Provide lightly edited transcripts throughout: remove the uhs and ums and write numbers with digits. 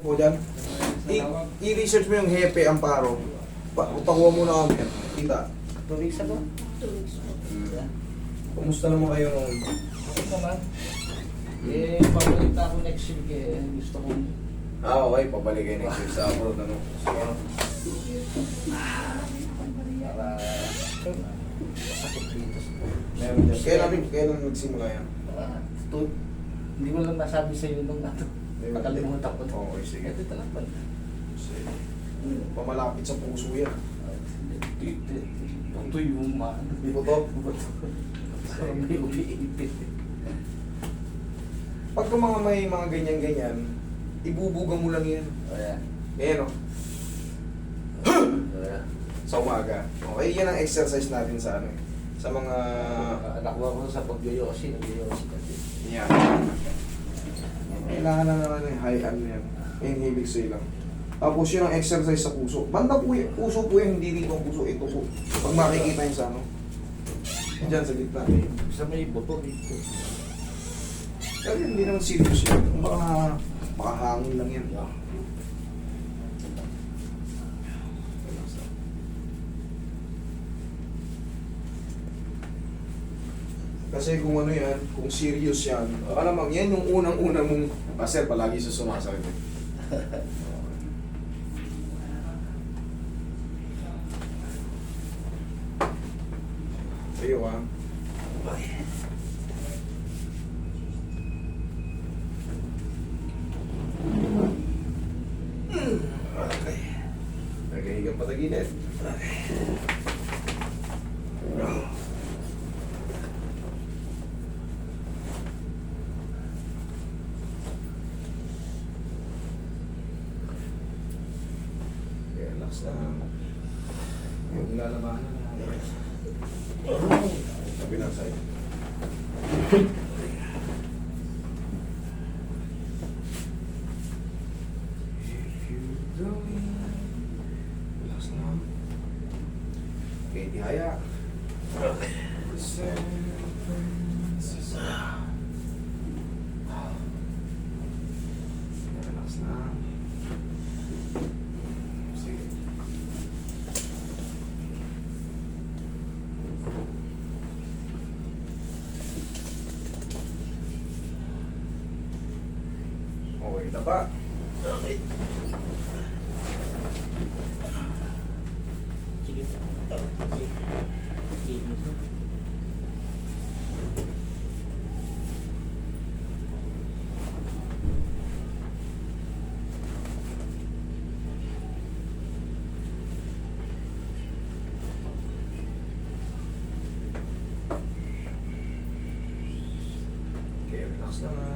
po dyan. I-research mo yung Hepe Amparo. Pakuha muna kami. Kita. Turisa ba? Kumusta naman kayo noon? Okay naman. Pabalik na ako next week gusto ko. Okay. Pabalik kayo next week sa abroad. Ano? Para sakit dito. Meron dyan. Kailan nagsimula yan? Hindi mo lang nasabi sa iyo nung nakalimutan ko. Okay, sige. Ito talaga. Sige. Pamalapit sa puso yan. Ito yung Di ba to? Parang may umiipit. Pag may mga ganyan-ganyan, ibubuga mo lang yan. Ayan. Ayan o. Ayan. Sa umaga. Okay, yan ang exercise natin sa ano eh. Sa mga... Nakuha ko sa pag-yoyosi. Nag-yoyosi kasi. Yan. Kailangan na naman yung high ano yan. Inhibig sa'yo lang. Tapos yun ang exercise sa puso. Banda po yan. Puso po yan, hindi dito ang puso. Ito po. Pag makikita yung sa ano. Diyan sa gitna. Sa may buto dito. Pero hindi naman serious yan. Baka hangin lang yan. Kasi kung ano yan, kung serious yan, baka namang yan yung unang-una mong, sir, palagi sa sumasakit eh. Sa'yo ha. Okay. Nagkahigang patagilid. Okay. Relax lang. Yung ilalabanan na. Sabi lang sa'yo. If you going, relax lang. Okay, tihaya. Relax lang. Sige. Okay na ba? Okay. Sige. Okay, relax lang ha.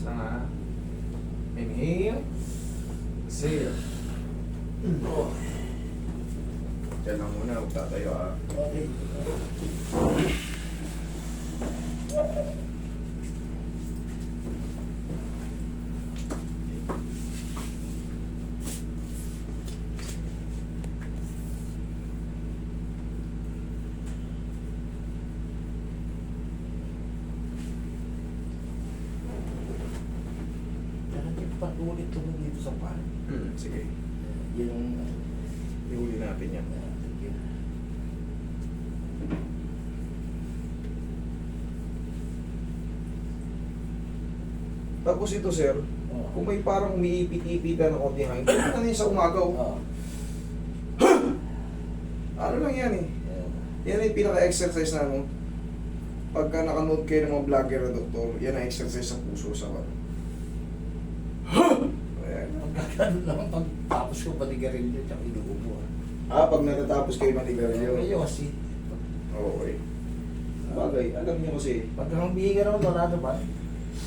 Relax lang ha. Inhale. Exhale. Oh. Diyan lang muna, huwag tatayo ha. Okay. Pag-ulit tuloy dito sa pan. Sige. Yung... Ihuli natin yan. Thank you. Tapos ito sir, kung may parang umiipit-ipitan ng konti hangin, pwede na yun sa umagaw. Oo. Ano lang yan eh. Yan yung pinaka-exercise na ano. Pagka nakanood kayo ng mga vlogger na doktor, yan ang exercise sa puso sa ano. Ayan. Pagkakaroon naman pagtapos ko panigarilyo tsaka inuubo. Pag natatapos kayo manigarilyo. Ayaw kasi. Okay. Bagay, alam niyo kasi, Pag humingi ka naman, wala naman.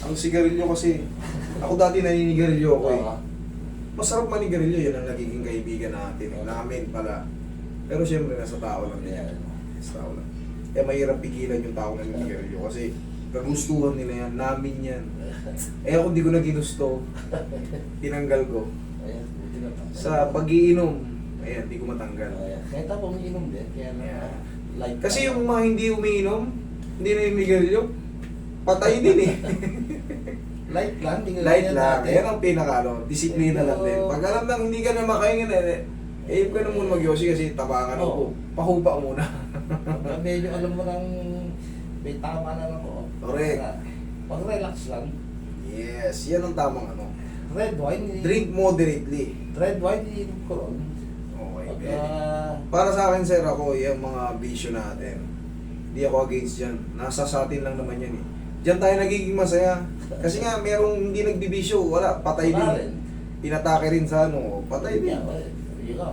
ang sigarilyo kasi, ako dati naninigarilyo ako eh. Oo. Masarap manigarilyo, yan ang nagiging kaibigan natin. Namin pala. Pero siyempre, nasa tao lang yan. Nasa tao lang. Kaya mahirap pigilan yung tao na naninigarilyo kasi kagustuhan nila yan, namin yan. Eh ako hindi ko na ginusto, tinanggal ko. Ayan, buti na pa. Sa pag-iinom, ayan, hindi ko matanggal. Ayan. Kahit ako umiinom din, kaya na Yeah. light. Kasi yung mga hindi umiinom, hindi naninigarilyo, patay din eh. light lang, hindi Light lang, yan ang pinaka disiplina lang din. Pero- Pag alam nang hindi ka na makaingin, huwag ka na muna mag-yosi kasi tabakan Oo. ako. Pahupa muna. Pag medyo alam mo nang may tama na ako. Correct. Pag relax lang, Yes, yan ang tamang ano. red wine. Drink moderately. Red wine, iniinom ko ron. Okay. Pag, Para sa akin sir, ako, yung mga bisyo natin, hindi ako against dyan. Nasa sa atin lang naman yan eh. Diyan tayo nagiging masaya. Kasi nga, merong hindi nagbibisyo, wala, patay wala din. rin. Pinatake rin sa ano, patay din. Yun nga,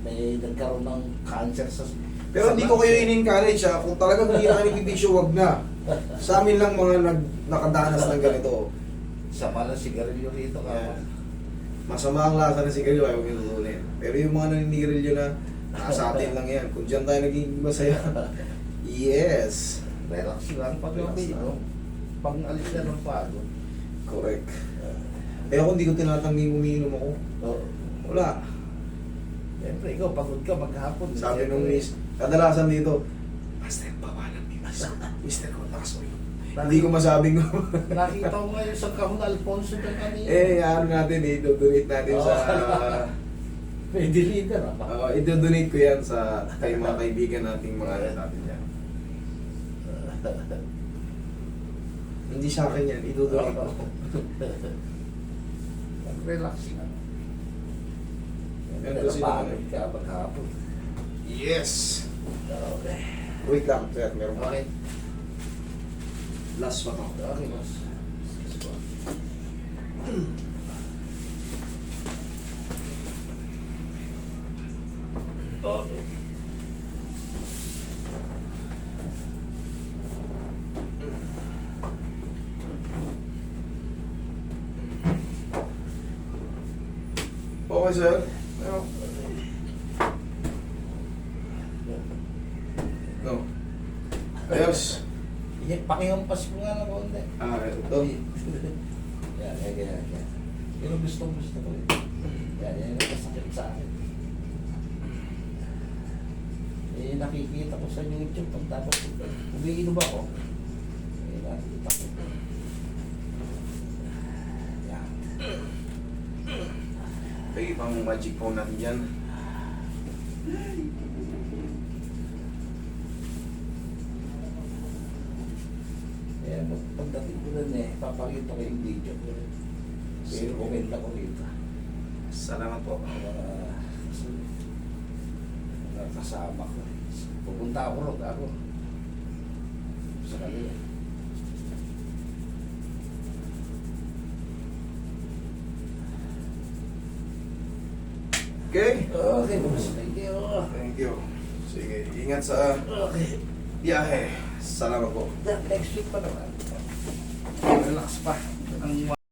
may nagkaroon ng cancer sa... Pero hindi ko kayo in-encourage ha, kung talagang hindi na kayo nagbibisyo, wag na. Sa amin lang mga nakadanas ng ganito. Sa pala sigarilyo rito ka. Yan. Masama ang lasa ng sigarilyo, ayaw nyo tutunin. Pero yung mga naninigarilyo na, nasa atin lang yan. Kung dyan tayo naging masaya, yes. Relax lang pag Relax okay, lang. no? Pag alis na ng pagod. Correct. Eh ako hindi ko tinatangging umiinom ako. Oo. Wala. Siyempre, ikaw pagod ka maghapon. Sabi nung miss, kadalasan dito, Master, bawalan ni miss. Mister ko, lakas mo yun. Hindi ko masabing Nakita ko ngayon sa kahon Alfonso dyan kanina. ano natin eh, donate natin sa... May deliver i-donate ko yan sa kay mga kaibigan nating mga natin yan. Hindi sa akin yan, i-donate ko. Relax lang. Yan kasi Pagod naman ka maghapon. Yes! Okay. Wait lang, sir, meron pa. Okay. Last pa to. Okay, boss. Okay. Okay, sir. No. Ayos. Pakihampas ko nga ng konti. Ito. Yan. Yun ang gusto ko eh. Yan ang kasakit sa akin. Eh, nakikita ko sa YouTube, pag tapos umiinom ako, eh, nakikita ko. Yan. Pwede pang magic phone natin dyan. Eh, pagdating ko nun eh, papakita ko yung video ko. Pero kumenta ko rito. Salamat po. Kasama ko. Pupunta ako ron, ako. Sa kanila. Okay? Okay, boss. Thank you. Thank you. Sige, ingat sa Okay. biyahe. Salamat po. Next week pa naman. Relax pa. Ang ng